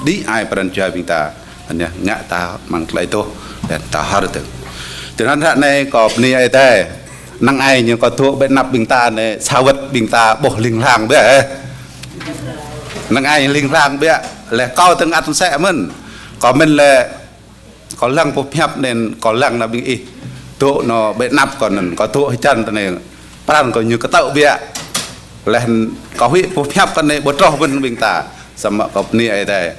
đi ai phần chơi bình ta anh nhá ngã ta mang lấy tô để ta hở được từนั้นhạn này có ni ai thế năng ai nhưng có thuốc bên nắp bình ta này sao vật bình ta bổ linh lang bữa năng ai linh lang bữa là cao từng ăn sẽ mình có mình là có lăng phục hẹp nên có lăng là bình y tụ nó bên nắp còn có tụ chân này pan còn như cái tậu bịa là có huy phục hẹp con này bớt trâu bên bình ta sắm có ni ai thế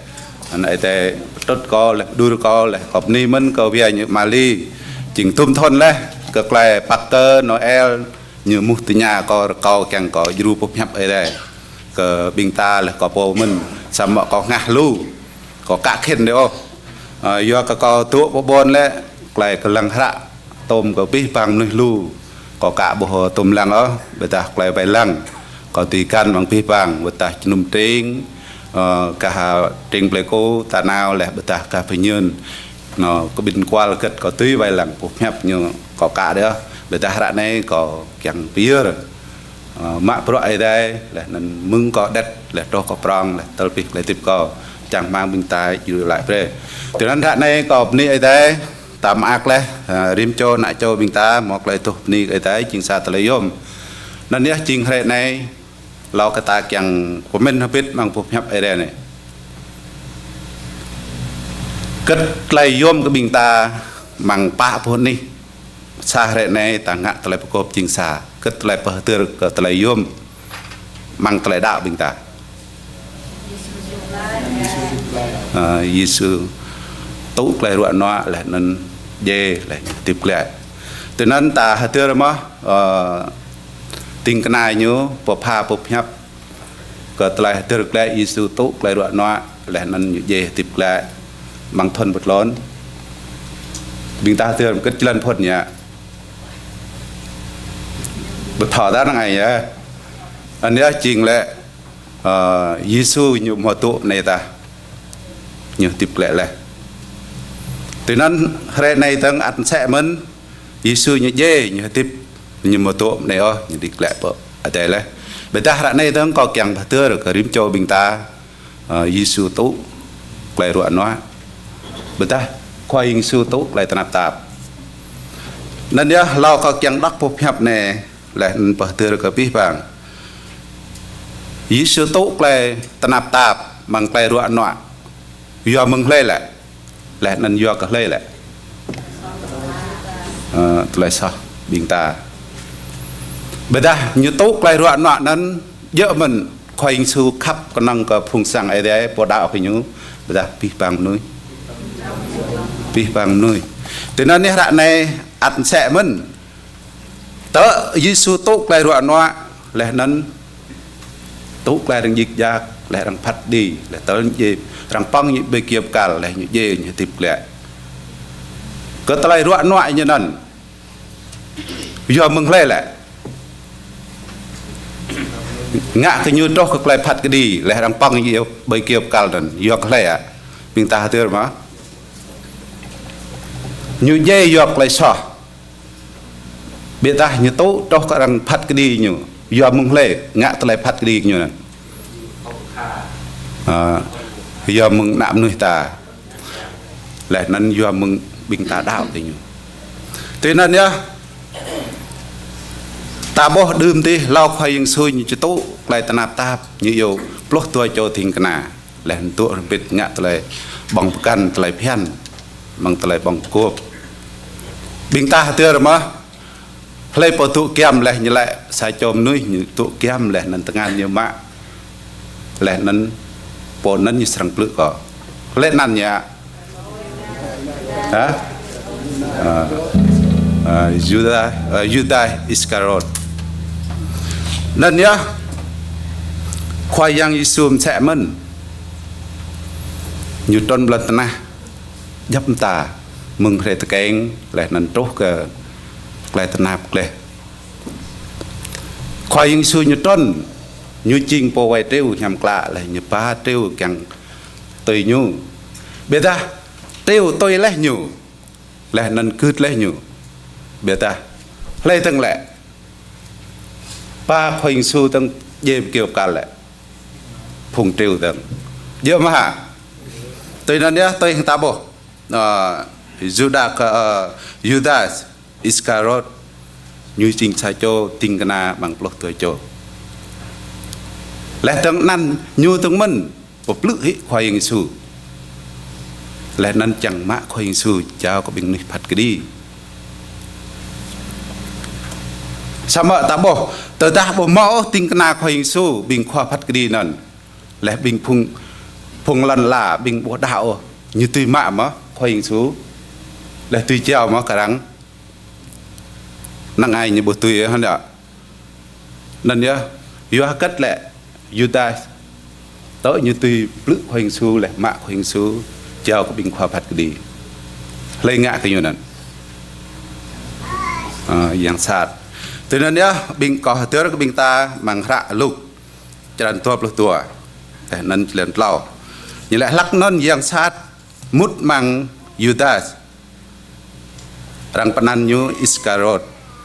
này thế tốt có là đu có là có ni mình có bịa như Mali chỉnh tum thôn lên cực lại Parker Noel như một từ nhà có càng có du phục hẹp ở đây cái bình ta là có bộ mình sắm có ngã lu có cả khen đấy ô do có tụ bộ bồn lên lại cái lăng hạ tôm có pi bằng nuôi lu có cả bộ tôm lăng đó bây giờ lại bài lăng có tùy can bằng pi bằng bây giờ nôm trinh cả trinh pleco ta nào là bây giờ cả phải nhơn nó có bình qua là kết có tùy vài lần phục hẹp như có cả đấy bây giờ hạ này có càng bia rồi mạ pro ở đây là nên mưng có đất là cho có prong là tao bị lại tiếp có chẳng mang bình tài giữ lại về từนั้นhạ này có ni ở đây tạm ác lên rim cho nại cho bình ta một lại tục ni ở đây chính xác tới yom nên nhé chính hệ này lo cái ta chẳng của mình không biết bằng phục hẹp ở đây này cất lại yom cái bình ta bằng ba phút đi xa hệ này ta ngã tới cột chính xác cất lại bờ tơ cất lại yom mang lại đạo bình ta Giêsu tú lại ruộng nó lại nên dê lại tiếp lại từนั้นta hạt tơ mà tình cái này nhớ bộ pha bộ nhấp cất lại tơ lại Giêsu tú lại ruộng nó lại nên dê tiếp lại bằng thân bật lớn bình ta tơ cất lên phật nhỉ bật thọ ra ngày nhá anh nhớ chỉnh lại Giêsu nhiều mùa tụ này ta nhiều tiếp lệ lại từนั้นhệ này tăng ăn sẽ mến Giêsu như dê như tiếp như mùa tụ này ô như đi lệ bộ ở đây là bây giờ hệ này tăng có càng tưa được rim châu bình ta Giêsu tụ lại ruộng nó bây giờ khoai Giêsu tụ lại tạp tạp nên nhớ lo có càng đắc phục hẹp này lại bờ tưa được biết vàng Giêsu tụ lại tạp tạp bằng lại ruộng nó do mừng lên lại nên do cả lên lại lại sao bình ta bây giờ như tốt lại ruộng nọ nên dỡ mình khoai su khắp con năng có phùng sang ấy đấy bộ đạo phải nhớ bây giờ pi bằng nuôi từ nên cái đoạn này ăn sẽ mình tớ Giêsu tốt lại ruộng nọ lại nên tốt lại đang dịch ra lại đang phát đi lại tới gì rằng băng những bề kiệp cả lại những gì như tiếp lệ có tay ruộng ngoại như nần giờ mừng lên lại ngã cái như đó cực lại phát cái đi lại rằng băng những bề kiệp cả lần giờ cái này mình ta thấy mà như dây giọt lại sọ biết ta như tốt đó có rằng phát cái đi như giờ mừng lên ngã lại phát cái đi như này giờ mừng nạm nuôi ta lại nên giờ mừng bình ta đạo thì nhiều thế nên nhá ta bỏ đơm đi lau khoai những xôi như cho tốt lại ta nạp ta như yêu plot tôi cho thình cái nào lại tụi biết ngã lại bằng căn lại phen bằng lại bằng cua bình ta tưa rồi mà lấy bộ tụ kem lại như lại sai chôm nuôi như tụ kem lại nên tăng ăn nhiều mạ lại nên bộ nên như sẵn lự có lên năn nhá hả Judas Iscariot nên nhá khoai yang Giêsu sẽ mình như tôn lần na dấp ta mừng hệ thực hiện lại nên tốt cái lại tân nạp lại khoai yang Giêsu như tôn như chinh po vay treo nhằm lạ lại như ba treo càng tùy nhu biết ta treo tôi lấy nhu lại nên cứ lấy nhu biết ta lấy tăng lệ ba khoanh su tăng dêm kêu cả lệ phùng treo tăng dễ mà tôi nói nhá tôi ta bộ Judas Iscariot như chính sai cho tình cana bằng plot tuổi cho lẽ thằng nan như thằng mình một lữ hị khoai hình su lẽ nan chẳng mã khoai hình su chào có bình phật cái đi sao mà ta bộ tờ ta bộ mẫu tình cana khoai hình su bình khoa phật cái đi nần lẽ bình phùng lần là bình bộ đạo như tùy mạ mà khoai hình su lẽ tùy chào mà cả đắng năng ai như bộ tùy hơn ạ nên nhá yêu cất lệ Judas tới như tùy lữ khoanh su lệ mạ khoanh su chào có bình khoa phật đi lấy ngạ cái như này dạng sạt từ nên nhá bình có tới cái bình ta bằng rạ lục cho nên tua lục tua để nên lên lau như lại lắc non dạng sát mút mang Judas răng panan như Iscariot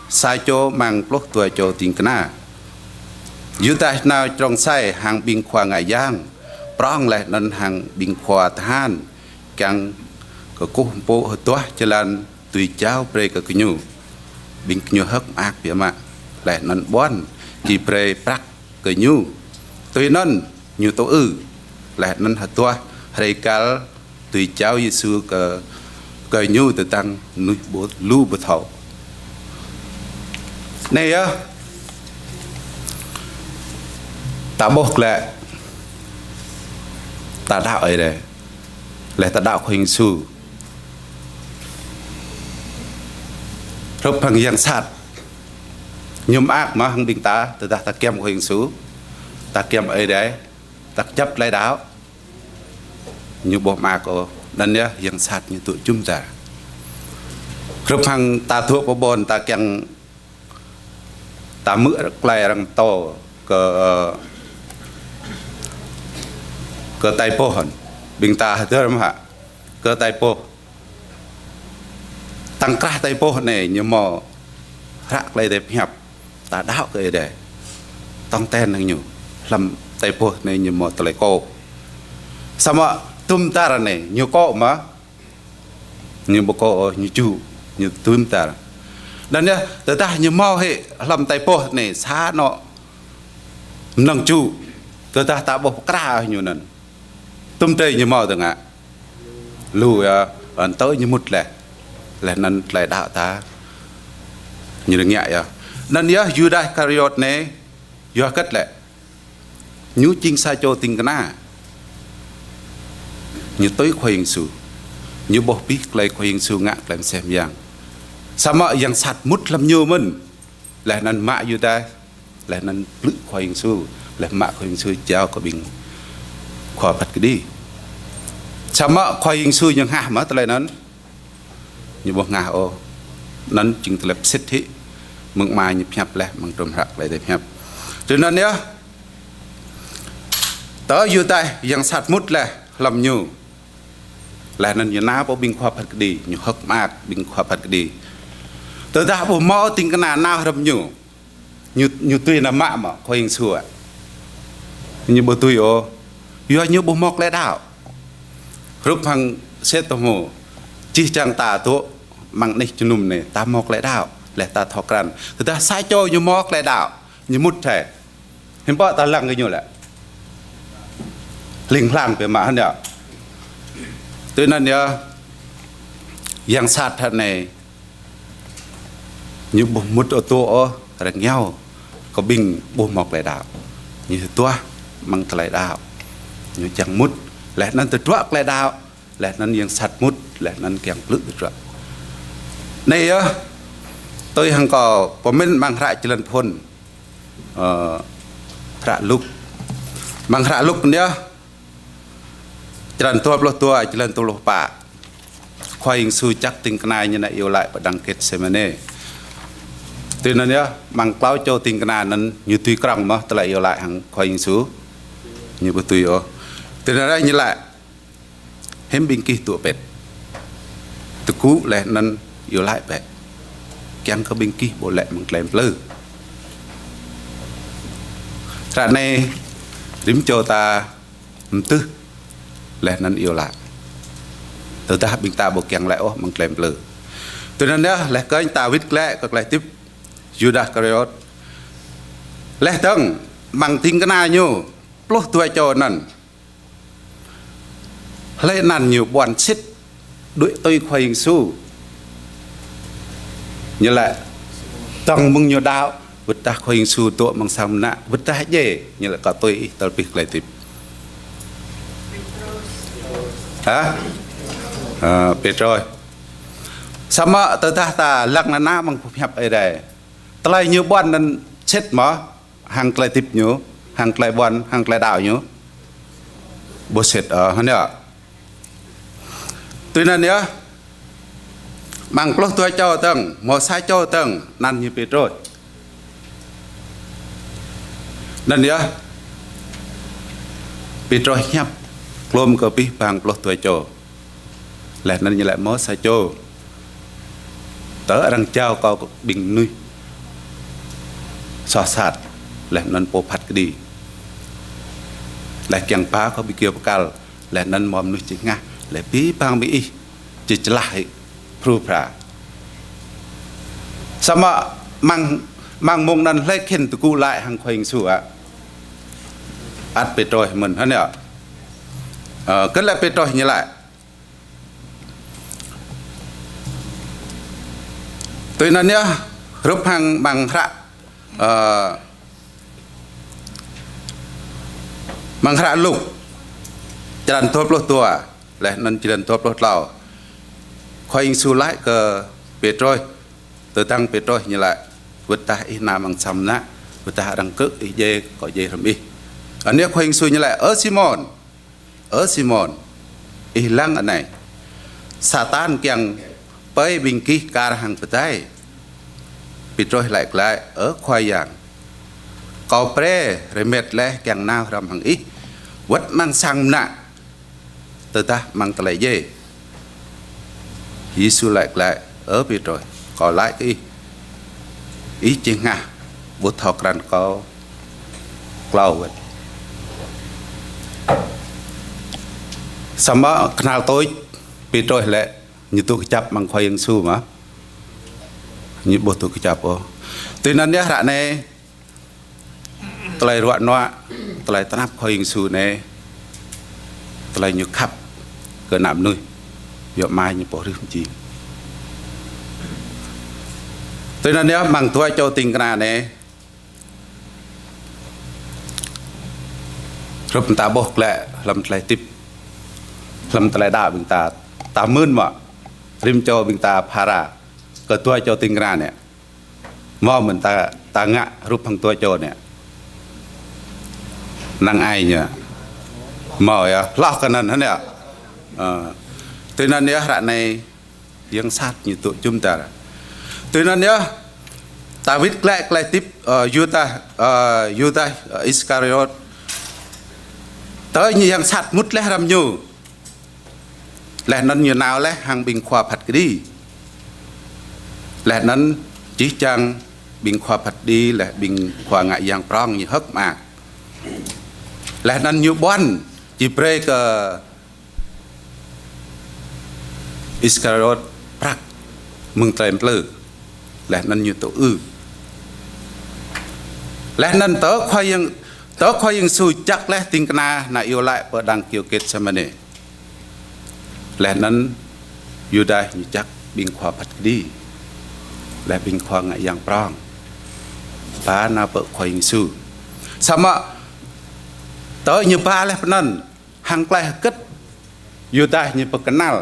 sai cho mang lục tua cho tiếng cana Judas nào trong sai hàng bình khoa ngài giang prong lại nên hàng bình khoa than càng có cố bộ hợp toa cho nên tùy cháu pre cái nhu bình nhu hấp ác vậy mà lại nên bón chỉ pre prak cái nhu tùy nên nhu tổ lại nên hợp toa hay cả tùy cháu Giêsu cái nhu từ tăng nuôi bố lu bố thầu này á ta bốc lại ta đạo ấy đây là ta đạo hình su rồi bằng giang sát nhôm ác mà hằng bình ta từ ta kem hình su ta kem ấy đấy ta chấp lấy đáo như bộ ma của nên nhá giang sát như tụi chúng ta rồi bằng ta thuộc của bồn ta kem ta mượn lại rằng to cơ tay po bình ta thưa em hạ cơ tay po tăng cả tay po này như mò rạc lại đẹp hẹp ta đạo cái để tông ten này nhiều làm tay po này như mò tay cô sao mà tum ta này nhiều cô mà như bộ cô như chu như tum ta nên nhá từ ta như mò hệ làm tay po này xa nọ nâng chu từ ta tạo bộ kra như này tum tây như mò từng ạ lùi ẩn tới như một lẻ nên lại đạo ta như được nhẹ à nên nhớ Judas Iscariot này do cất lệ nhú chinh sai cho tình cana như tới khoanh su như bộ biết lại khoanh su ngạ làm xem giang sao mà giang sạt mút làm nhiều mình lại nên mạ Judas lại nên lự khoanh su lại mạ khoanh su chào có bình khoa phật cái đi sao mà khoai hình sư nhưng hạ mà tớiนั้นnhư bộ ngà ôนั้นจึงตะเล็บสิทธิมึงมาหยิบหยับแหละมึงตรมหักเลยเด็บหยับฉะนั้นเนี่ยต่ออยู่ใต้ยังสัตว์มุดแหละลำยูแหละนั้นอยู่น้าบ่บิงความผัดกดีอยู่ฮักมากบิงความผัดกดีแต่ถ้าบ่มอติงขนาดน้าลำยูอยู่ตุยน้ำมะmà khoai hình sư à như bộตุยโออยู่nhưบ่มอกแล้วดาวรูปพังเซตโมจีจังตาตัวมังในจุนุ่มเนี่ยตามอกและดาวและตาทอกันคือตาสายโจอยู่มอกและดาวอยู่มุดแท้เห็นป่ะตาลังกันอยู่แหละลิงพลังไปมาเนี่ยตัวนั้นเนี่ยยังสัตว์ท่านในอยู่บุมุดตัวรังเงาก็บิงบุมอกและดาวอยู่ตัวมังทลายดาวอยู่จังมุดและนั้นตัวตัวกลายดาวและนั้นยังสัตว์มุดและนั้นแกงลึกตัวนี่tôi hàng cò của mình mang ra chỉ lần phun ra lúc mang ra lúc nhá chỉ lần tua chỉ lần tua lô bạ khoai hình su chắc tình này như này yêu lại và đăng kết xem này từนั้นnhá mang cloud cho tình này nên như tùy còng mà tôi lại yêu lại hàng khoai hình su như bữa tùy từนั้นnhư lại hem bình kỳ tụi bệt từ cũ lại nên yêu lại bệt chẳng có bình kỳ bộ lệ bằng kèm lư ra này đếm cho ta tư lại nên yêu lại từ ta bình ta bộ kẹng lẽo bằng kèm lử từนั้นเนี่ยแหละก็ตาวิทย์แกละก็เลยทิพยูดาคาริออตและตั้งมังทิ้งกันนาอยู่ปลุกตัวโจนั่นเลยนั่นอยู่บวนชิดด้วยตัวควายสู้như là tầng mừng nhiều đạo vượt ta khuyên su tụ bằng sam nạ vượt ta dễ như là có tôi tao biết lại tiếp hả biết rồi sao mà tao ta lắc là na bằng phục nhập ở đây tao lại nhiều bọn nên chết mà hàng lại tiếp nhớ hàng lại bọn hàng lại đạo nhớ bố chết ở hắn nhở tuy nhiên nhớ bằng lúc tôi cho tầng một sai cho tầng năn như biết rồi nên nhớ biết rồi nhấp lôm cơ biết bằng lúc tôi cho lại nên như lại một sai cho tớ đang trao có bình nuôi so sạt lại nên bộ phạt cái đi lại chẳng phá có bị kêu cao lại nên mồm nuôi chỉ ngã lại bí bằng bị chỉ lại prupa sama mang mong nan lấy khen tụ cụ lại hàng khoanh sủa ắt bê trôi mình hả nhở cứ lại bê trôi như lại tôi nói nhá rút hàng bằng rạ lục chân tốt lốt tua lại nên chân tốt lốt lào khoanh su lại cơ bê trôi từ tăng bê trôi như lại vượt ta ít nam bằng xăm nát vượt ta đăng cước ít dê có dê làm đi anh nhớ khoanh su như lại ở Simon ít lăng ở này Satan kiang bơi bình kí cả hàng bê tay bê trôi lại ở khoai dạng có pre rồi mệt lẽ kiang nào làm hàng ít vượt mang xăm nát từ ta mang lại dê Giêsu lại ở bên rồi còn lại cái ý chỉ ngà bút thọ rằng có lâu vậy sao mà nào tôi bên rồi lại như tôi chấp bằng khoai Giêsu mà như bút tôi chấp ô từนั้นเนี่ยra này tôi lại ruộng nó tôi lại tán khoai Giêsu này tôi lại như khắp cái nạm nuôi việc mai như bỏ rừng chi tôi nói nếu bằng tôi cho tình cái này rồi ta bốc lại làm lại tiếp làm lại đạo bình ta mơn mà rim cho bình ta para cái tôi cho tình cái này mò mình ta ngã rút bằng tôi cho này năng ai nhỉ mò ya lóc cái này hả từนั้นเนี่ยra nàyยังsát như tụi chúng ta từนั้นเนี่ยDavid lại tiếp Judas Iscariot tới như yang sát mút lẽ làm nhiều lẽนั้นnhư nào lẽ hàng bình khoa phật cái đi lẽนั้นchỉ chẳng bình khoa phật đi lẽ bình khoa ngại yang prong như hấp mà lẽนั้นnhư bon chỉ break Iscariot prak mừng tèm lử lẽนั้นnhư tổ lẽนั้นtớ khoai yang su chắc lẽ tình kana na yêu lại ở đằng kiều kết xem này lẽนั้นอยู่ได้như chắc bình khoa phật đi lẽ bình khoa ngại yang prong ba na bợ khoai yang su sao mà tớ như ba lẽนั้นhàng lẽ cấtอยู่ได้như bậc canal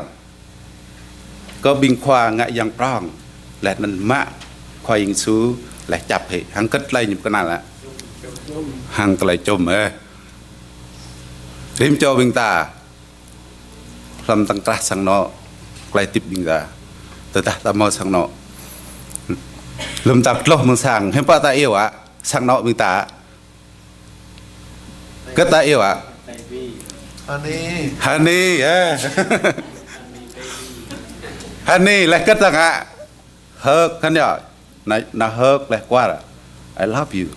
có bình khoa ngại yang prong lẽนั้นmạ khoai yang su lẽ chập hệ hàng cất lấy như cái nào là hàng lại chôm ấy thêm cho bình ta làm tăng tra sang nó lại tiếp bình ta từ ta mau sang nó làm tập lo mừng sang hem pa ta yêu ạ sang nó bình ta cất ta yêu ạ honey honey lại cất rằng ạ hớt khán nhỏ na hớt lại qua rồi I love you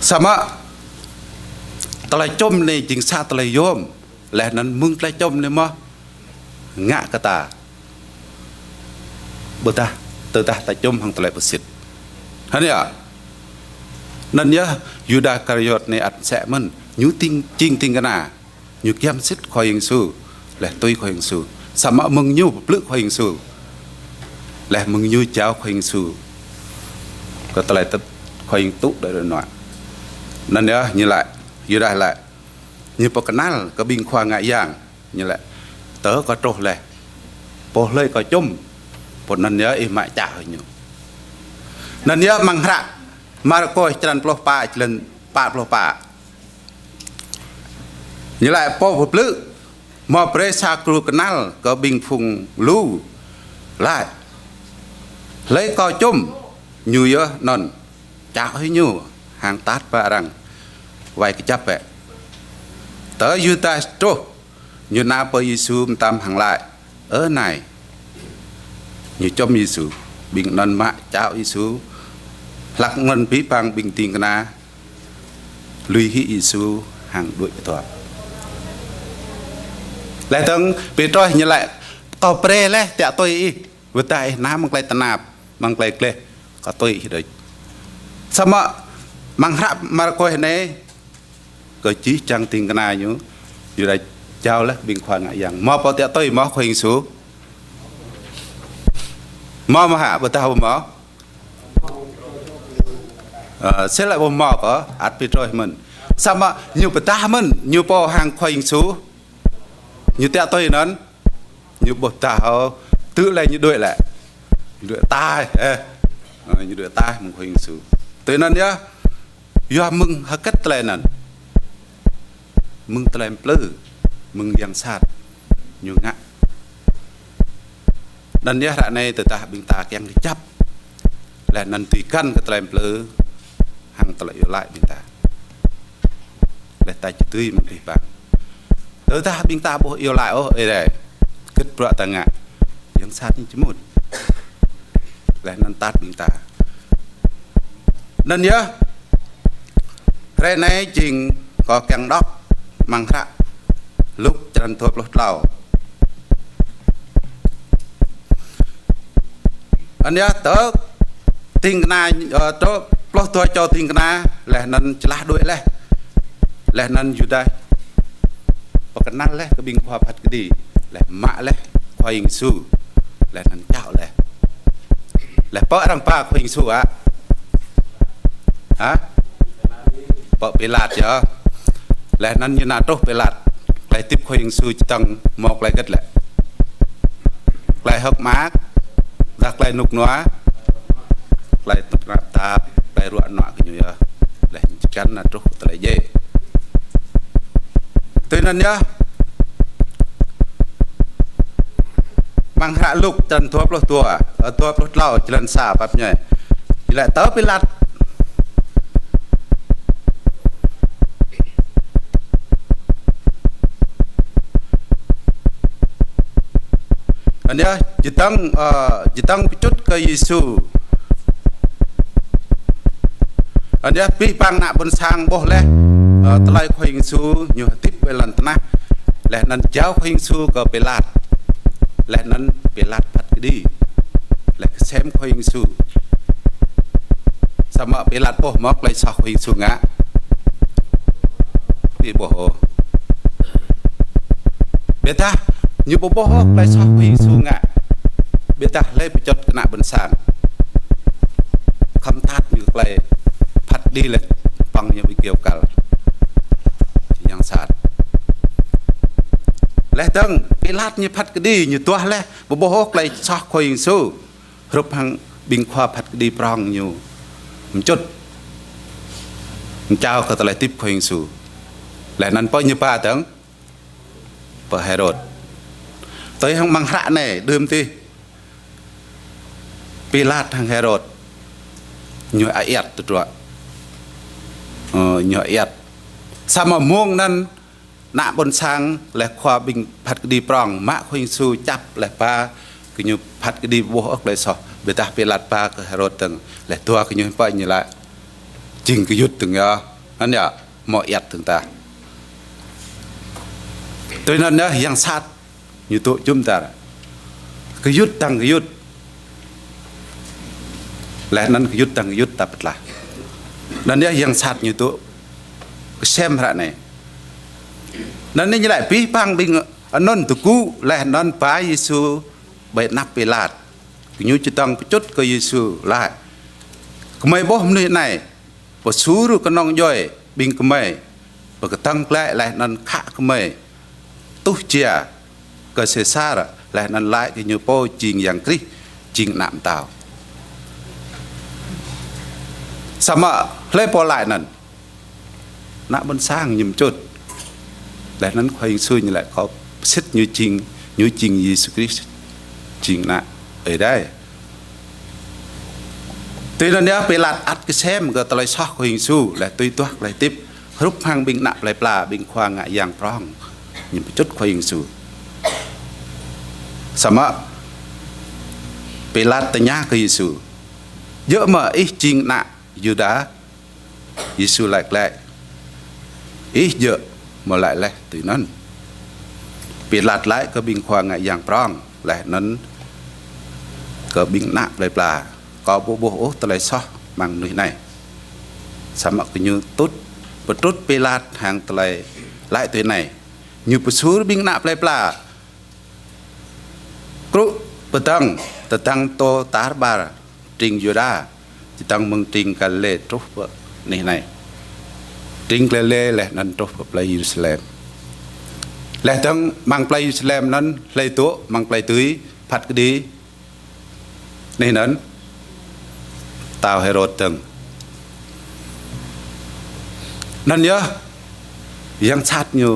sama ta lại chôm này chính xác ta lại yom lẽนั้นมึงlại chôm này mà ngã kata beta teta ta chom hang telai pesit hanya nan ya Yuda Kariot ne at sẽ man nyu ting ching ting kana nyu kiam sit khoi ing su le tôi khoi ing su sama mừng nyu pluk khoi ing su le mừng nyu chao khoi ing su có telai tập khoi ing tu để nọ nan ya như lại Yuda lại như po canal có binh khoa ngại giang như lại tớ có trâu lẹ po lơi có chum po nan ya im mãi chả nhiều nan ya mang ra mà coi chân plo pa lên pa plo pa như lại po phục lư mà presa kru canal có binh phùng lu lại lấy coi chum như ya non chả hơi nhiều hàng tát pa rằng vài cái chấp vậy tới Utah trô như na po Giêsu tam hàng lại ở này như trong Giêsu bình non mạ chào Giêsu lạc ngân bí bằng bình tình kana lui hi Giêsu hàng đuổi tòa lại từng bị trôi như lại có pre lẽ tẹo tôi vừa tại ná mang lại tận nạp mang lại kle có tôi đấy sao mà mang rap mà coi này có chí chẳng tình kana nhú như là chào lá bình khoan ngại rằng mò bao tẹo tôi mò khuyên số mò mà hạ bữa tao mò sẽ lại bom mò có ắt bị rồi mình sao mà nhiều bữa ta mình nhiều bao hàng khuyên số như tẹo tôi nón như bột tao tự lại như đuổi lại đuổi tai như đuổi tai mình khuyên số tới nên nhá do mừng hắc kết lại nè mừng tlam plư mừng yang sát nhiều ngã dan dia rak này từ ta bình ta yang dicap là nanti kan ke tlam plư hang telai lại bình ta là ta chỉ tươi một đi bằng từ ta bình ta bộ yêu lại ô đây kết bọa ta ngã yang sát như chứ một là nan tát bình ta dan dia rak này chỉnh có càng đốc mang ra lúc chân thua lúc lao anh nhớ tớ tin na tớ lúc thua cho tin na là nên chả đuổi là nên dù đây và cái năng cái bình khoa phát cái gì là mạ khoa hình su là nên chảo là bỏ rằng pa khoa hình su hả bỏ bị lạt chưa là nên như nào trúc về lạt lại tiếp khuyên sư tầng một lại kết lại hấp mát đặt lại nục nóa lại tập rạp tạp lại ruộng nọ cái như vậy lại chắn là trúc lại dễ tuy nên nhá bằng hạ lục trần thuốc lô tua ở thuốc lô lau chỉ lần xả bắp nhảy lại tớ bị lạt anh nhớ chỉ tăng chút cái Giêsu anh nhớ bị băng nạ bôn sang bố lẽ tay khoai Giêsu nhiều tiếp về lần na lẽ nên cháu khoai Giêsu có bị lạt lẽ nên bị lạt bắt đi lẽ xem khoai Giêsu sao mà bị lạt bố móc lại sao khoai Giêsu ngã bị bố biết ta như bố bố lại sao quỳ xuống ngạ biết ta lấy bị chốt nạ bên sàn không thắt như lại phát đi lại bằng như bị kêu cào chỉ yang sạt lại tăng cái lát như phát cái đi như tua lại bố bố lại sao quỳ xuống rụp hàng bình khoa phát cái đi prong nhiều một chút chàoเขาlại tiếp quỳ xuống lại năn bao nhiêu ba tiếng bờ Herod tới hàng bằng hạ này đơm ti Pilat hàng Herod nhựa ayat tu trọ nhựa ayat sao mà muông nên nạ bồn sang là khoa bình phát đi prong mã khuyên su chắp là pa cái như phát đi vô ốc lại sọ bây ta Pilat pa cái Herod từng là tua cái như vậy như lại chỉnh cái yết từng nhá anh nhá mọi ayat từng ta tôi nên nhá yang sát như tụ chúng ta cái yut tăng cái yut lẽ nắn cái yut tăng cái yut ta bật lại nên nhớ yang sát như tụ xem ra này nên như lại pi pang bình non tụ cú lẽ non phá Giêsu bị nắp bị lạt như chỉ tăng chút cái Giêsu lại mấy bố hôm nay bộ số rồi con nong doi bình cái mấy và cái tăng lại non khá cái mấy tu chia cái xe xa rồi lại non lại cái như po chinh yang kri chinh nạm tàu sao mà lấy po lại nè nạm bên sang nhầm chút lại nó khoai xuôi như lại có xích như chinh Jesus Christ chinh nạ ở đây tuy là nếu bị lạt ắt cái xem cái tao lại sót khoai xuôi lại tuy toát lại tiếp rút hàng bình nạp lại pla bình khoa ngại giang prong nhầm chút khoai xuôi sao mà bị lạt tay nhá cái Jesus dỡ mà ít chinh nạ Judas Jesus lại ít dỡ mà lại lẽ từนั้นbị lạt lạiก็บิงควางอย่างปร้องแหละนั้นก็บิงหนักเลยปลาก็โบโบโอ้ตะไลซ้อมังหนุ่ยnàyสมัครnhư tốt bật tốt bị lạt hàng tะไลlại từ này như bật xuống biงหนักเลยปลาครุbật tăng to tá ba trình Juda chỉ tăng mừng trình cả lệ trúc này trình lệ lệนั้นtrúcไปเยรูซาเล็มและทั้งมังไปเยรูซาเล็มนั้นเลยตัวมังไปตุ้ยผัดก็ดีในนั้นตาวเฮโรดตึงนั่นเยอะยังชัดอยู่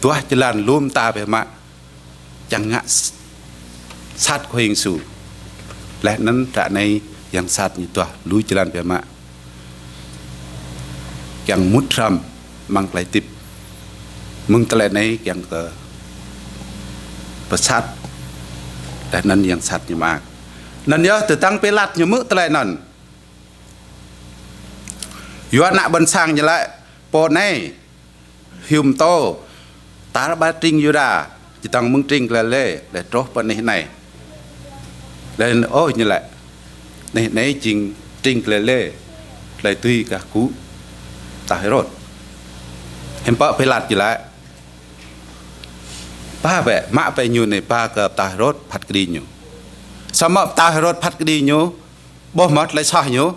ตัวจรันลุ่มตาไปมาจังงะชัดความสูและนั้นแต่ในยังชัดอยู่ตัวรู้จรันไปมายังมุดทำมังไปติบมึงตะเลในยังเกิดประชัดแต่นั้นยังชัดอยู่มากนั่นเยอะแต่ตั้งไปลัดอยู่มือตะเลนั่นอยู่อันหน้าบนสร้างอย่างไรปอในหิมโตตาบาตริงอยู่ด่าจะต้องมึงตริงเลยแต่โตปนในไหนเลยโอ้ยนี่แหละในจริงตริงเลยเลยตุยกับกูตาให้รถเห็นปะไปลัดอยู่แล้วป้าแบะมะไปอยู่ในป้ากับตาให้รถพัดกระดิ่งอยู่สมมติตาให้รถพัดกระดิ่งอยู่บ่หมดเลยช่ออยู่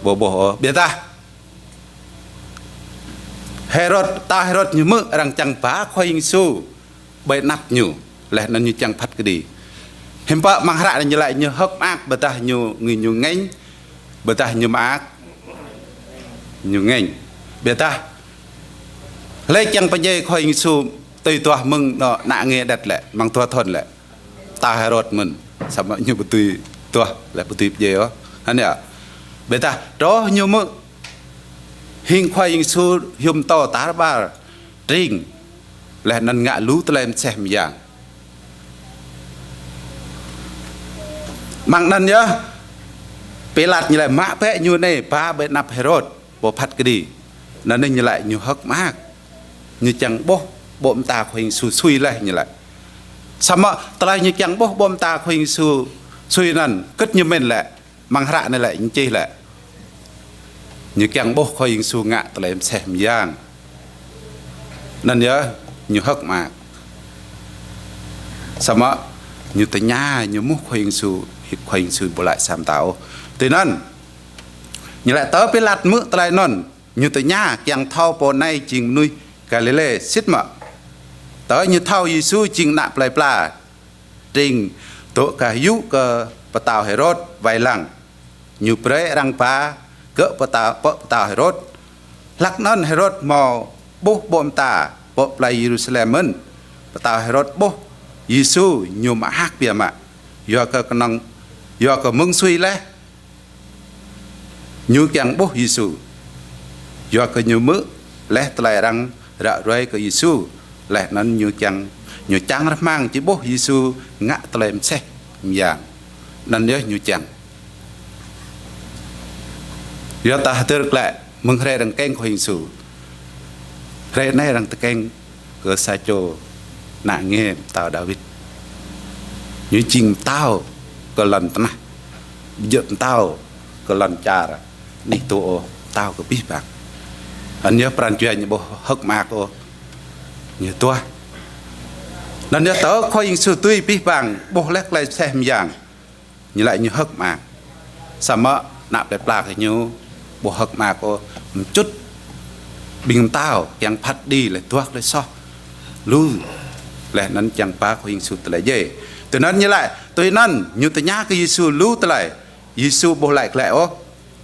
บ่เบียตาให้รถตาให้รถอยู่มือรังจังป้าคอยยิงสู้ใบนับอยู่และนั่นอยู่จังพัดกระดิ่งเห็นปะมังหระนั่นอยู่ไรอยู่ฮกมากเบียตาอยู่เงินอยู่เงี้ยเบียตาอยู่มากอยู่เงี้ยเบียตาเลยจังไปเย่คอยยิงสู้ตีตัวมึงเนาะหน้าเงี้ยดัดแหละมังตัวทนแหละตาให้รถมึงสมัยอยู่ปตุยตัวแหละปตุยเย่อันเนี้ยเบต้ารออยู่มึงหิงควายยิงสู้ยมโตตาบ้าจริงและนันงะรู้ตะเลมแซมอย่างมังนั่นเยอะเปลัดnhư lại mã vẽ như này ba bên nắp Herod bộ phật cái điนั่นนี่như lại như hắc mát như chẳng bộ ta khuyên suy lại như lại sao mà ta như chẳng bộ ta khuyên suyนั่นcất như mình lại mang rạ này lại như chi lại như chẳng khuyên ngạ ta lại em xem giangนั่นnhớ như hắc mát sao mà như ta nhà như muốn khuyên bộ lại sam tạo từนั้นnhư lại tớ bị lạt mưa tại nón như từ nhà chẳng thao bộ này chỉnh nuôi Galilee xít mà tớ như thao Giêsu chỉnh nạp lại pla trình tổ cả yú cơ bắt tàu Herod vài lần như pre răng pa cỡ bắt tàu Herod lắc nón Herod mò bố bom ta bộ lại Jerusalem mình bắt tàu Herod bố Giêsu nhiều mà hát bia mà do cơ năng do cơ mừng suy lẽ như chẳng bố Giêsu do cơ nhiều mứ lẽ lại rằng rạ rơi cơ Giêsu lẽ nó như chẳng rất mang chỉ bố Giêsu ngã lại em xe dạng nên nhớ như chẳng do ta được lại mừng ra rằng kênh của Giêsu ra này rằng kênh cơ sa chô nạ nghe tao David như chinh tao có lần ta dựng tao có lần cha ra đi tổ tao có biết bạc anh nhớ pran chuyện như bộ hất mạc ô như tôi nên nhớ tớ khôi sự tươi biết bằng bộ lét lại xem dạng như lại như hất mạc sao mà nạp đẹp lạc như bộ hất mạc ô một chút bình tao chẳng phát đi lại tuác lại so lưu lại nên chẳng phá khôi sự lại dễ từนั้นnhư lại tôi nên như tôi nhá cái Giêsu lưu tới lại Giêsu bộ lại lại ô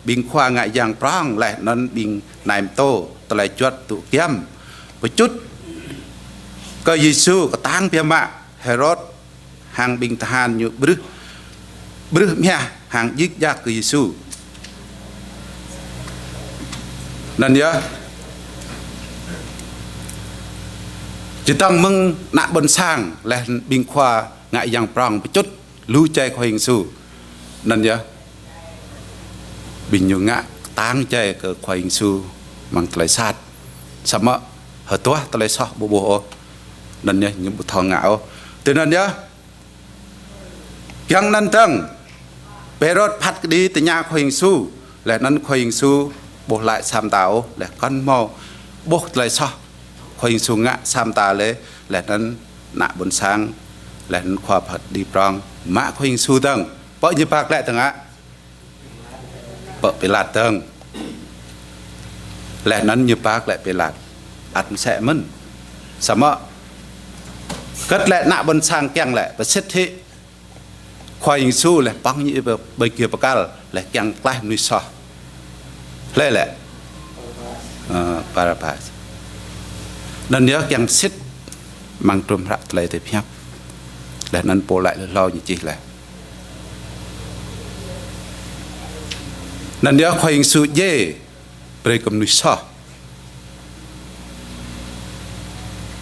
bình khoa ngại giang prang lại nên bình nằm tô tới lại chuột tụ kiếm một chút có Giêsu có tang bia mạ Herod hàng bình than như bứ mẹ hàng giết giác của Giêsu nên nhớ chỉ tăng mừng nạ bần sang là bình khoa ngại giang prang một chút lưu chạy của Giêsu nên nhớ bình nhiều ngã tang chạy của Giêsu mang lại sát sao mà hợp tua lại so bộ nên nhớ những bộ thằng ngạo từ nên nhớ chẳng nên tăng Herod phát đi từ nhà của Giêsu là nên của Giêsu bộ lại sam tạo là con mò bộ lại so của Giêsu ngã sam tạo lấy là nên nạ bồn sang là nên khoa phật đi prong mã của Giêsu tăng bỏ như bạc lại tăng á bỏ bị lạt tăng là nên như bác lại bị lạt ăn sẽ mất sao mà cất lại nạ bần sang keng lại và xét thế khoai Giêsu là băng như bây kia bạc là keng lại nuôi so lấy lại Barabbas nên nhớ keng xét mang trùm rạc lại thì phép là nên bộ lại lo như chỉ là nên nhớ khoai Giêsu dễ bây cầm nuôi so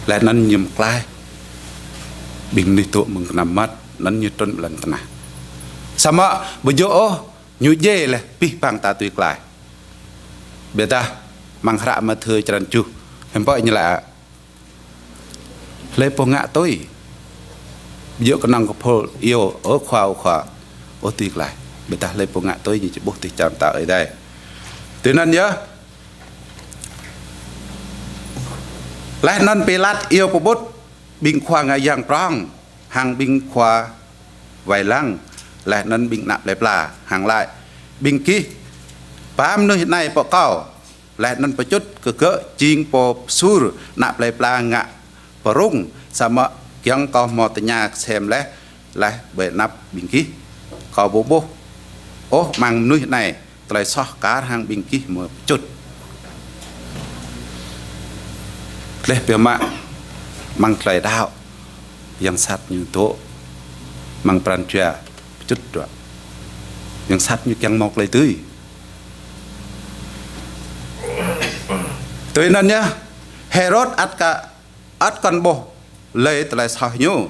là nên nhầm lại bình đi tụ mừng nằm mắt nên như trơn lần tận này sao mà bây giờ như dễ là pi bằng ta tuyệt lại bây ta mang ra mà thừa trần chu em gọi như là lấy po ngã tôi bây giờ có năng có po yêu ở khoa ở tuyệt lại bây ta lấy po ngã tôi như chỉ bố thì chạm tạo ở đây từ nên nhớ lại nên bị lát yêu của bút bình khoa ngày giang prang hàng bình khoa vài lăng lại nên bình nạp lại là hàng lại bình kí bám nơi hiện nay bỏ cao lại nên phải chút cỡ chiên bỏ sur nạp lại là ngạ bỏ rung sao mà kiêng có một nhà xem lẽ lại về nạp bình kí có bố mang nơi hiện này lại so cá hàng bình kí một chút lấy biểu mạ mang lại đạo yang sát như tổ mang pran chia chút rồi yang sát như keng mọc lại tươi nên nhá Herod ắt con bò lấy lại sao nhú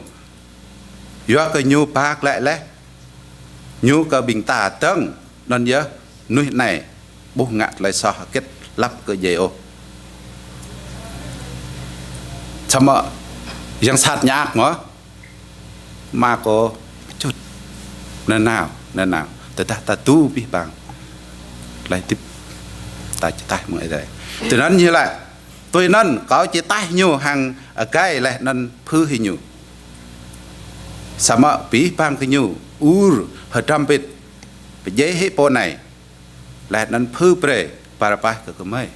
do cái nhú bạc lại lẽ nhú cái bình tà tâng nên nhớ nuôi này bố ngạt lại sao kết lắp cái dễ ô sao mà yang sát nhạc mà có chút nên nào ta tu biết bằng lại tiếp ta mọi người từนั้นnhư lại tôi nên có chỉ tay nhiều hàng ở cái lại nên phư hình nhiều sao mà bí bằng cái nhiều hơi trăm bit dễ hết bộ này lại nên phư bể Barabbas cái mấy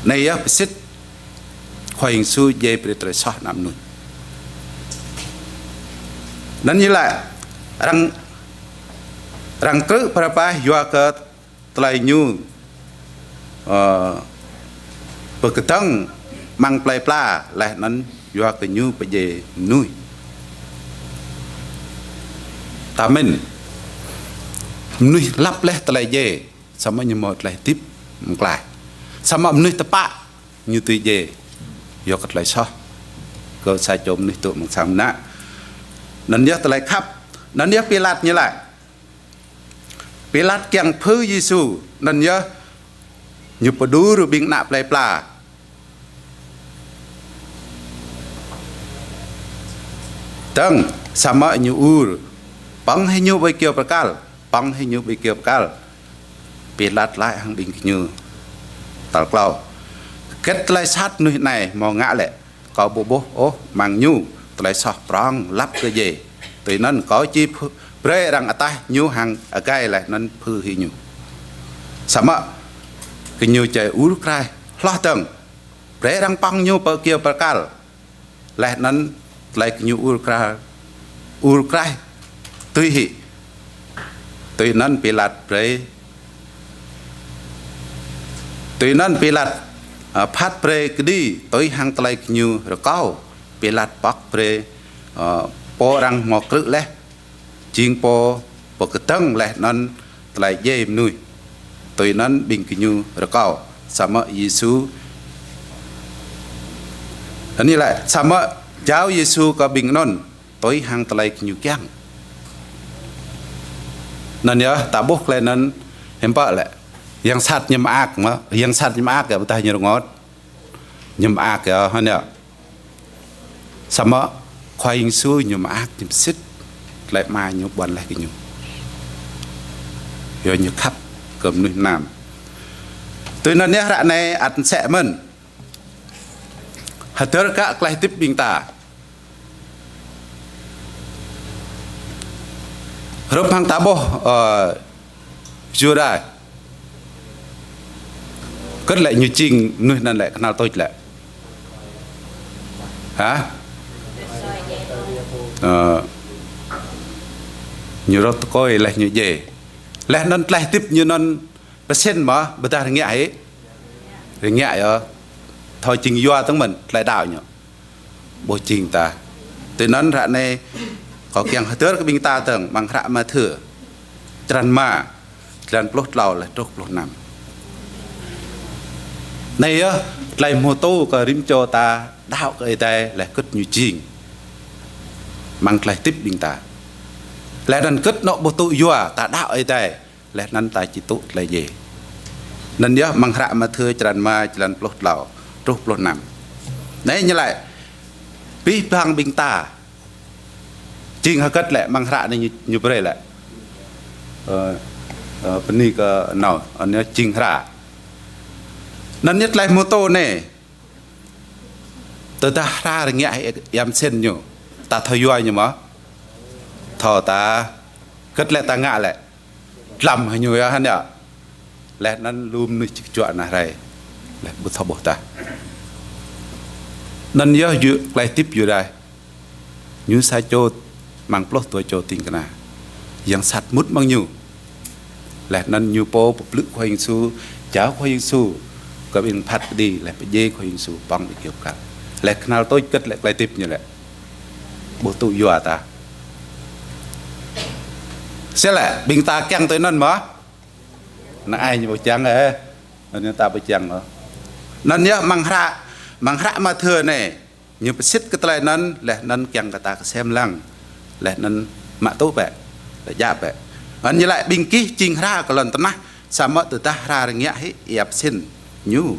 này á xích khoai Giêsu dễ bị trời sót nằm nuôi nên như lại rằng cứ Barabbas do cái tay nhiều bởi cái tăng mang plei pla lại nên do cái như bây giờ nuôi ta mình nuôi lắp lẽ ta lại dễ sao mà như một lại tiếp một lại sao mà nuôi ta bạ như tùy dễ do cái lại so cơ sai trộm nuôi tụi một sáng nã nên nhớ ta lại khắp nên nhớ Pilat như lại Pilat keng phư Giêsu nên nhớ như bà đu rồi bình nạp lại plà tầng sama như ur băng hay như bây kia prakal băng hay như bây kia prakal bị lát lại hàng bình như tao clau kết lại sát nơi này mò ngã lệ có bố bố ô mang nhu lại sọt prong lắp cái gì tụi nó có chi pre rằng ở tay nhu hàng ở cái lại nó phư hi nhu sama cái nhu chạy ur crai lo tầng pre rằng băng nhu bờ kia prakal lại nó lại nhu ur crai tùy hi tụi nó bị lạt pre tụi nó bị lạt phát pre cái đi tới hàng tay nhu rồi cao bị lạt bóc pre po răng mọc rực lẽ chiên po cái tầng lẽ nó lại dễ nuôi tụi nó bình cái nhu rồi cao sama Giêsu anh như lại sama giáo Giêsu có bình non tới hàng tay nhu kiang nên nhớ ta bốc lên nó em bảo lại yang sát nhâm ác mà yang sát nhâm ác cái ta nhớ ngót nhâm ác cái hả nhở sama khoai hình xuôi nhâm ác nhâm xích lại mai nhâm bẩn lại cái nhâm rồi nhâm khắp cầm nuôi nam tôi nói nhớ ra này ăn sẽ mình hạt tơ các lại tiếp bình ta rộp hàng tabo chưa đây cất lại như trình nuôiนั่นแหละnào tôi lại hả nhiều đó coi lại như vậy lại nó lại tiếp như nó sen mà người ta nghe ấy nghe ở thôi trình doaทั้งmình lại đào nhở bộ trình ta từ nó ra này có kiêng tớ cái bình ta tưởng bằng rạ mà thử tràn mà tràn plot lầu là trục plot nằm này á lại mô tô có rim cho ta đạo cái tay lại cất như trình mang lại tiếp bình ta lại đàn cất nọ bộ tụ dùa ta đạo ấy tay lại năn ta chỉ tụ lại gì nên nhớ bằng rạ mà thử tràn mà tràn plot lầu trục plot nằm đấy như lại bí bằng bình ta trình hơi cất lại mang rạ này như vậy lại bên này có nào anh nhớ trình rạ nên nhất lại mô tô này từ ta ra rồi nghe em xin nhiều ta thôi vui nhưng mà thò ta cất lại ta ngã lại làm hay nhiều hơn nhở lại nó lùm nó chuyện này này lại bút thọ bột ta nên nhớ dự lại tiếp dự đây như sai cho mang plot tuổi cho tình cái nào yang sạch mút bao nhiêu lại nên như po bực lự khoai su cháo khoai su có bên phát đi lại phải dê khoai su băng bị kiểu cả lại nào tôi cất lại tiếp như vậy bộ tụ dọa ta sẽ lại bình ta căng tới nên mà nó ai như bộ trắng ấy nên ta bị trắng nữa nên nhớ mang rạ mà thừa này như phải xích cái tay nên lại nên căng cả ta xem lăng lại nên mạ tốt vậy lại giáp vậy anh như lại bình ký trình ra cái lần tận sao mà từ ta ra rồi nghe hết ép xin nhu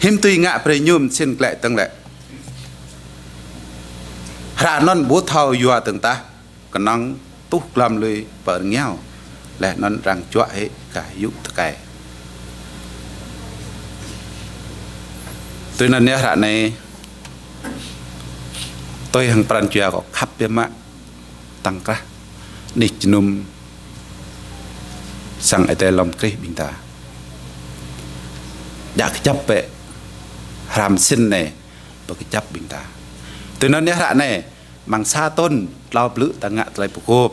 hiếm tuy ngạ pre nhum xin lại tăng lại ra non bố thầu dùa từng ta còn năng túc làm lười vợ nghèo lại non rằng chọa hết cả giúp cái tôi nên nhớ ra này tôi hàng pran chia có khắp bên mạng tăng ra nịch nôm sang ở đây lòng cây bình ta đã cái chấp về làm xin này và cái chấp bình ta từ nó nhớ lại này bằng xa tôn lao lự ta ngạ lại phục hộp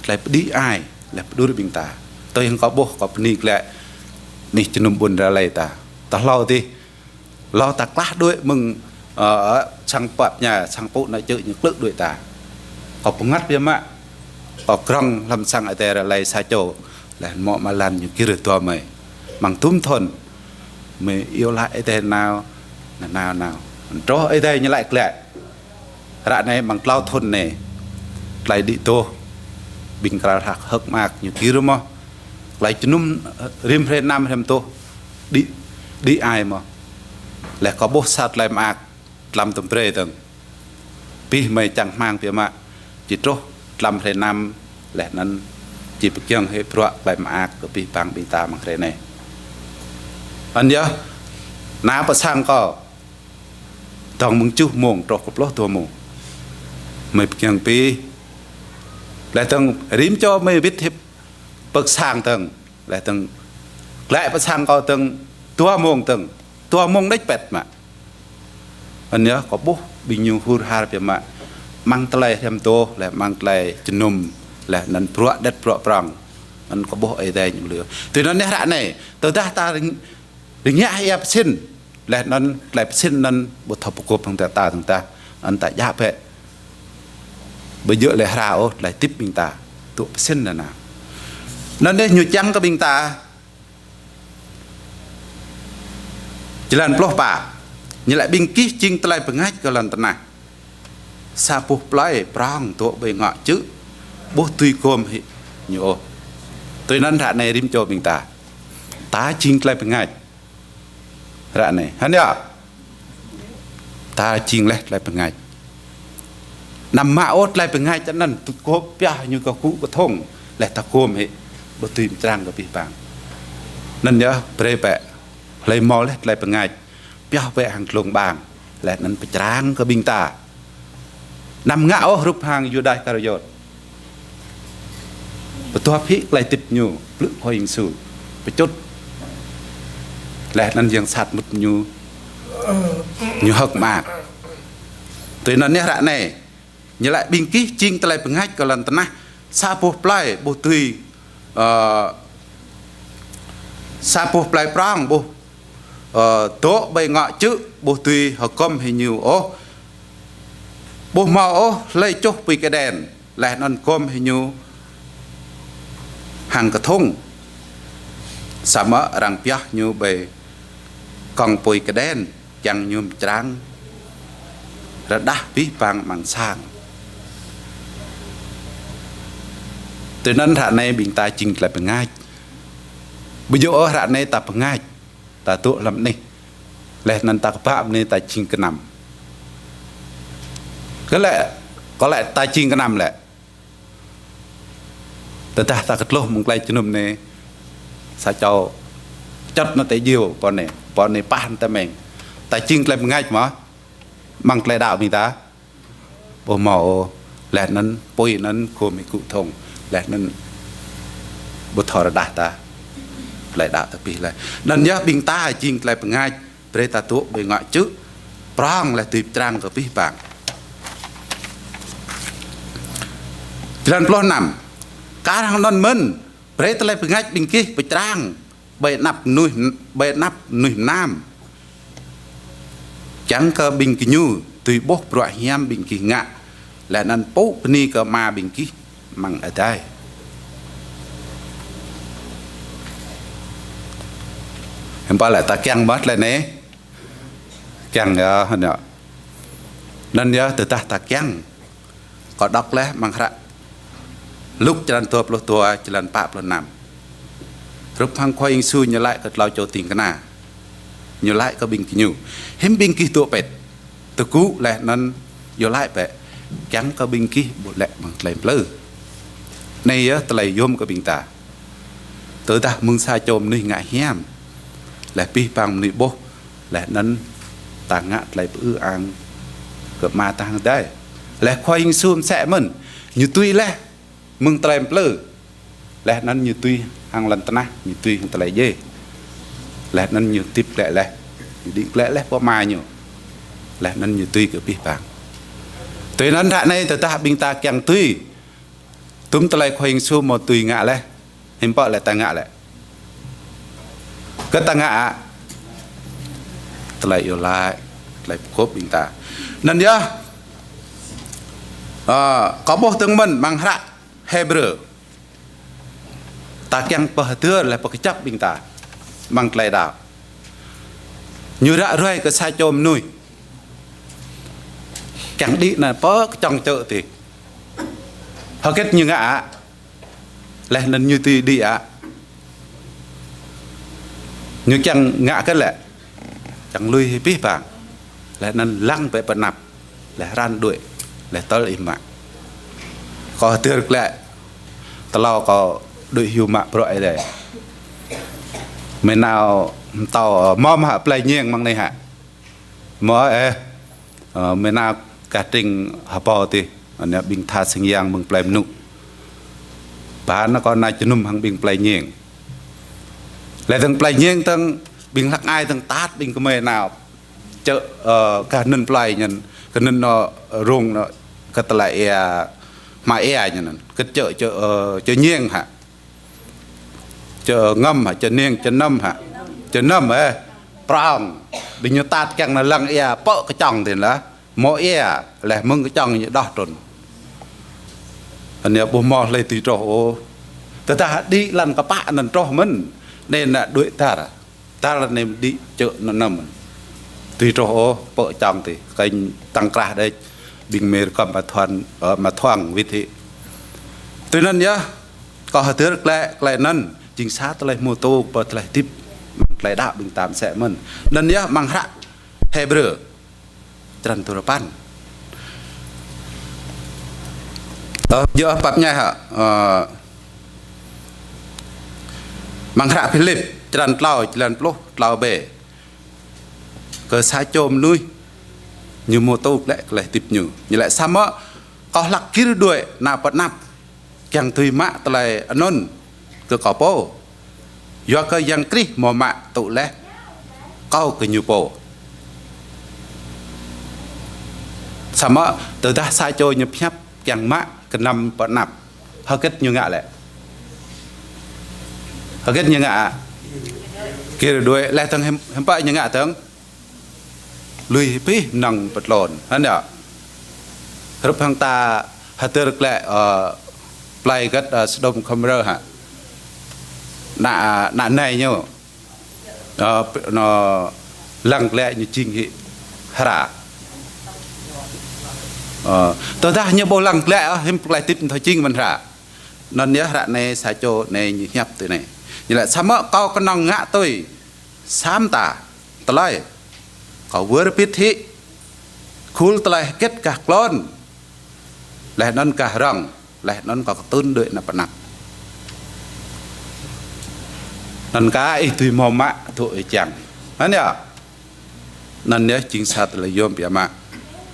lại đi ai lại đôi bình ta tôi không có bố có nịch lại nịch nôm buồn ra lại ta lo đi lo ta class đuổi mừng ở sang bạp nhà sang phụ nói chơi những lực đuổi ta có ngắt với mạ có krong làm sang ở đây là sai chỗ là mọi mà làm những kia rồi mày bằng túm thuần mày yêu lại ở đây nào cho ở đây như lại rạ này bằng lao thuần này lại đi tô bình cả hạc hực mạc như kia rồi mà lại cho núm rim phê nam thêm tô đi ai mà lại có bố sát lại mạc làm tầm pre tầng pi mày chẳng mang phía mà chỉ trô làm thế năm lẽ nên chỉ bực chân hệ pro bài mà của pi bằng pi ta bằng thế này anh nhớ ná bớt sang có tòng mừng chú mồm trọc cục lót tua mồm mày bực chân pi lại từng rím cho mày biết thiệp bớt sang từng lại từng lại bớt sang có từng tua mồm đếch bẹt mà anh nhớ có bố bình nhung hur har phía mà mang tay thêm tô lại mang tay chân nôm lại năn pro đất pro prang anh có bố ấy đây những lửa từ nó nét này từ ta đừng nhã hay xin lại năn lại xin năn bột thập cột thằng ta anh ta giáp vậy bây giờ lại rào lại tiếp bình ta tụ xin là nào nên đây nhiều chăng các bình ta chỉ là plot bà như lại binh kí chinh tay bằng ngay cái lần tận này sa phục play prang tụ bề ngọ chứ bố tuy côm hi nhiều tôi nói rạ này rim cho mình ta chinh tay bằng ngay rạ này hắn nhở ta chinh lại bằng ngay nằm mạ ốt lại bằng ngay cho nên tụt cốp bia như cái cũ cái thùng lại ta côm hi bố tuy trang cái bị bằng nên nhớ pre bẹ lấy mò lại bằng ngay bia về hàng lồng bàng lại nên phải trang cái bình ta nằm ngạo rụp hàng vô đại cà rốt và tôi hít lại tiếp nhiều lượng hoa hình sự phải chốt lại nên dừng sạt một nhiều hực mạc tôi nói nét rạ này như lại bình ký chinh tay lại bằng ngay cái lần tận này sa po play bộ tùy sa po play prang bộ tố bày ngọ chứ bố tùy họ công hình nhiều ô bố màu lấy chốt vì cái đèn lại non công hình nhiều hàng cái thùng sao mà rằng bia như bề còn bùi cái đèn chẳng như trắng ra đá bí bằng bằng sang từนั้นthà này bình ta chỉnh lại bằng ngay bây giờ ở thà này tập bằng ngay ta tụ làm này lẽ nên ta pháp nên ta chinh cái nằm cái lẽ có lẽ ta chinh cái nằm lẽ ta cái lô một lại chân nôm này sao cho chất nó tới nhiều bọn này pan ta mình ta chinh lại ngay mà mang lại đạo mình ta bộ màu lẽ nên bôi nên cô mình cụ thông lẽ nên bộ thọ đã ta lại đạo tập bị lại nên nhớ bình ta chinh lại bằng ngay để ta tụ bề ngoại chứ prang là tìm trang của bí bảng lần plot nằm cá hàng non mân để ta lại bằng ngay bình kia bề trang bề nắp nuôi nam chẳng cơ bình kỳ nhu tùy bốc loại hiếm bình kỳ ngạ là nên bố ni cơ ma bình kia mang ở đây em bảo là ta keng mất lại nè keng hơn nữa nên nhớ từ ta keng có đọc lẽ mang ra lúc cho nên tua cho nên bạp lần nằm lúc thằng khoai xui nhớ lại cái lao cho tiền cái nào nhớ lại có bình kỳ nhiều hiếm bình kỳ tua bệt từ cũ lại nên nhớ lại vậy keng có bình kỳ bộ lệ bằng lại lư này á ta lại yếm có bình ta tới ta mừng sai chôm nuôi ngại hiếm lại pi bằng nị bố lại nấn ta ngã lại ư ăn gặp ma tăng đây lại khoai xương sẽ mình như tuy lẽ mừng tèm lư lại nấn như tuy hàng lần ta như tuy ta lại dê lại nấn như tiếp lại đi lẽ có mai nhiều lại nấn như tuy cái pi bằng tuy nấn thạ này ta bình ta càng tuy túm ta lại khoai xương một tuy ngã lại hình bọ lại ta ngã lại cái ta ngã ta lại yêu lại cốp bình ta nên nhớ có một tương mình bằng hạt Hebrew ta keng bờ tưa lại bậc chấp bình ta bằng lại đạo như đã rồi cái sai chôm nuôi chẳng đi là bớ trong chợ thì họ kết như ngã lại nên như tùy đi ạ như chẳng ngã cái lệ chẳng lui biết vàng lại nên lăng về bật nạp lại ran đuổi là tới im mạng có tiêu được lại tao có đội hiệu mạng rồi đấy mình nào tàu mom hạ play nhiên mang này hạ mới mình nào cả trình hợp bò thì anh em bình tha sinh giang mừng play nụ bà nó còn này cho num hàng bình play nhiên lại thằng play nhiên thằng bình lắc ai thằng tát bình có mày nào chợ cả nên play nhận cái nên nó rung nó cái lại mà nhận cái chợ nhiên hả chợ ngâm hả chợ niên chợ năm hả chợ năm ấy prong bình như tát càng là lăng bợ cái chồng thì là mỗi là mừng cái chồng như đó rồi anh em bố mò lấy từ chỗ ta đi lần các bạn lần trò mình nên là đuổi ta là nên đi chợ nó nằm từ chỗ vợ chồng thì cái tăng cả đây bình mê cầm mà thoáng vì thế từ nên nhá có hơi thứ lại nâng chính xác lại mô tô và lại tiếp lại đạo bình tạm sẽ mình nên nhá mang hạ Hebrew trần tu pan giữa pháp nha hả mang hạ Philip trần lao bể cơ sai chôm nuôi như mô tô lại tiếp như lại sao mà có lắc kia đuổi nào bắt nạp chẳng tùy mạ lại anon cơ có bố do cơ yang kri mò mạ tụ lẽ câu cơ như bố sao mà từ ta sai trôi nhập nhấp chẳng mạ cái năm bắt nạp hơi kết như ngạ lại hơi kết như ngạ kia đuổi lại thằng hem bại như ngạ thằng lùi pi nằng bật lộn anh nhở lúc thằng ta hạt được lại play cái đông camera hả nạ này nhau nó lăng lẹ như trình thị hả tôi ta như bộ lăng lẹ hem play tiếp thời trình mình hả nó nhớ hả này xài chỗ này như nhập từ này như lại sao mà cao con nòng ngã tôi sám ta lại có vừa biết thị cool lại kết cả lon lại non cả răng lại non có tôn đợi là nặng non cá ít tùy mò mạ thôi chẳng anh nhở non nhớ chính xác là yom bia mạ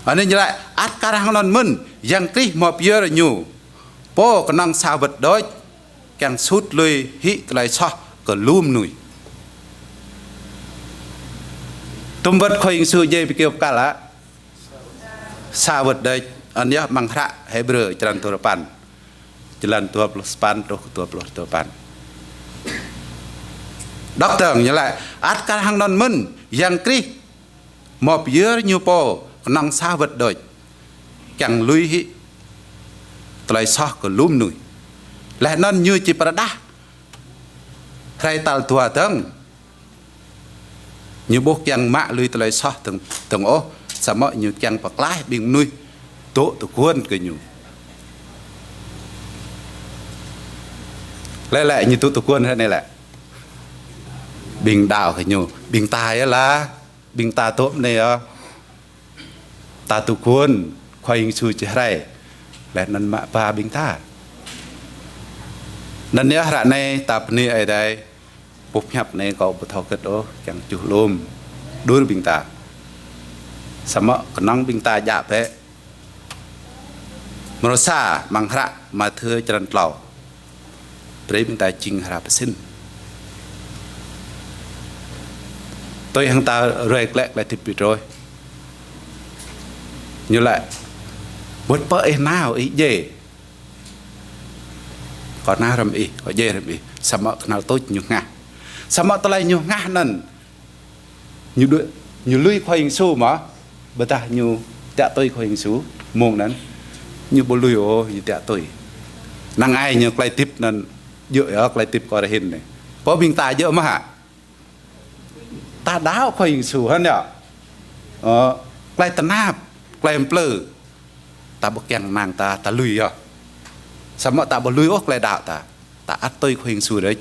anh ấy lại át cá răng non mơn yang kí mò bia rồi nhủ po có năng sao vật đói càng sút lùi hị lại so có lùm nùi tôm vật khoai sư dây bị kêu cả lá sao vật đây anh nhớ mang hạ Hebrew jalan turapan jalan 28 28 dokter nhớ lại át cả hàng non mân yang kri một dưa nhiều po năng sao vật đời chẳng lui hị lại so có lúm nùi lại non như chỉ parada hay tal tua tầng như bố chẳng mạ lui lại so từng ô sao mọi như chẳng bạc lái bình nuôi tổ tụ quân cái nhủ lại như tụ quân thế này lại bình đạo cái nhủ bình tài là bình ta tốt này ta tụ quân khoai hình sư chế này lại năn mạ ba bình ta nên nhớ ra này tập này ở đây bốc nhập này có một thao kết đó chẳng chủ lùm đối bình ta sao mà có năng bình ta dạ thế mà nó xa bằng hạt mà thưa cho nên lầu đấy bình ta chinh hạt sinh tôi hàng ta rời lại thịt bị rồi như lại bớt bớt em nào ý gì còn nào làm ý có gì làm ý sao mà nào tôi nhiều ngã sao mà tôi lại nhiều ngã nần nhiều lưỡi khoai hình su mà bữa ta nhiều tẹt tôi khoai hình su mông nắn như bố lùi ô như tẹt tôi năng ai như play tiếp nên dựa ở play tiếp coi hình này có bình tài dựa mà hả ta đáo khoai hình su hơn nhở play tận nạp play plơ ta bốc kèn nàng ta lùi à sao mà ta bố lùi ốc lại đạo ta ắt tôi khoai hình su đấy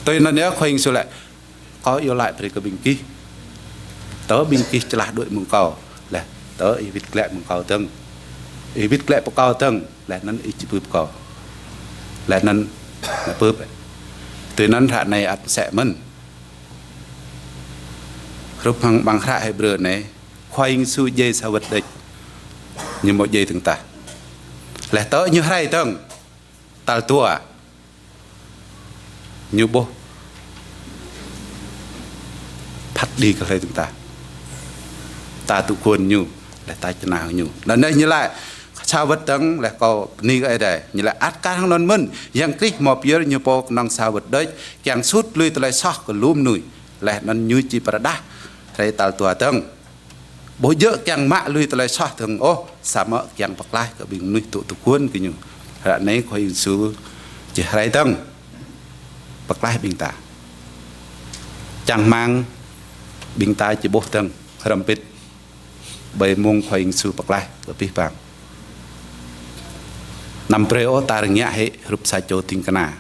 tôi nói nhớ khoai hình su lại có yêu lại phải cái bình kia tớ bình kia cho là đội mông cầu là tớ ý vít lẹ bằng cao tâng ý vít lẹ bằng cao tâng lẹ nắn ý chỉ bướp cao lẹ nắn là bướp từ nắn hạ này ắt sẽ mân rụp hằng bằng hạ hay bữa này khoai su dây sao vật địch như một dây từng ta lẹ tớ như hai tâng tal tua như bố phát đi cái từng ta tụ quân như là ta chân nào như lần đây như lại sao vật tấn là có ni cái đây như là át cá thằng non mân yang kích một giờ như po năng sao vật đấy yang suốt lui từ lại sót cái lúm nui là nó như chỉ parada thấy tal tua tấn bố dỡ yang mạ lui từ lại sót thường ô sao mà yang bạc lai cái bình nuôi tụ quân cái như là nấy coi sự chỉ hai tấn bạc lai bình ta chẳng mang bình ta chỉ bố tấn rầm pít bày mông khoai su bạc lai ở phía bang nằm preo ta nhẹ hệ rụp sa châu tinh cana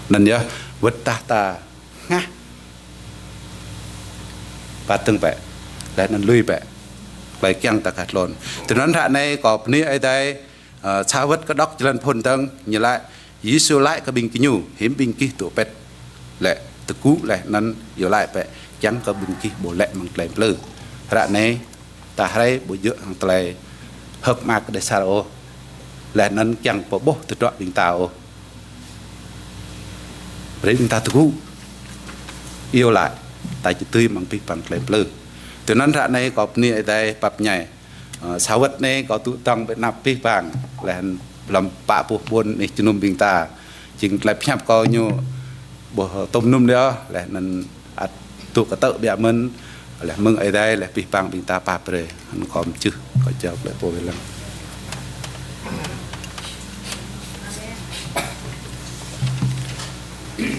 nên nhớ vật ta ngã và từng bẹ lại nên lui bẹ lại keng ta cắt lon từนั้นhạ này có ní ai đây sao vật có đốc lên phun tăng như lại dí siêu lại cái bình kinh nhu hiếm bình kia tụ pet lại từ cũ lại nên giờ lại bẹ chẳng có bình kia bộ lệ bằng lệ lư hạ này ta thấy bộ dựa hàng tây hợp mạc để sao là nên chẳng có bố từ đoạn bình tàu đấy bình ta từ cũ yêu lại tại chỉ tươi bằng pin bằng lệ lư từนั้นhạ này có ní ai đây bập nhảy sao vật này có tụ tăng với nạp pin bằng là làm bạ buộc buồn để cho nôm bình ta chính là phép coi như bộ tôm nôm đó là nên tụ cái tự bịa mình là mừng ở đây là bị bằng bình ta bạp rồi hắn còn chứ có chờ lại bộ về lần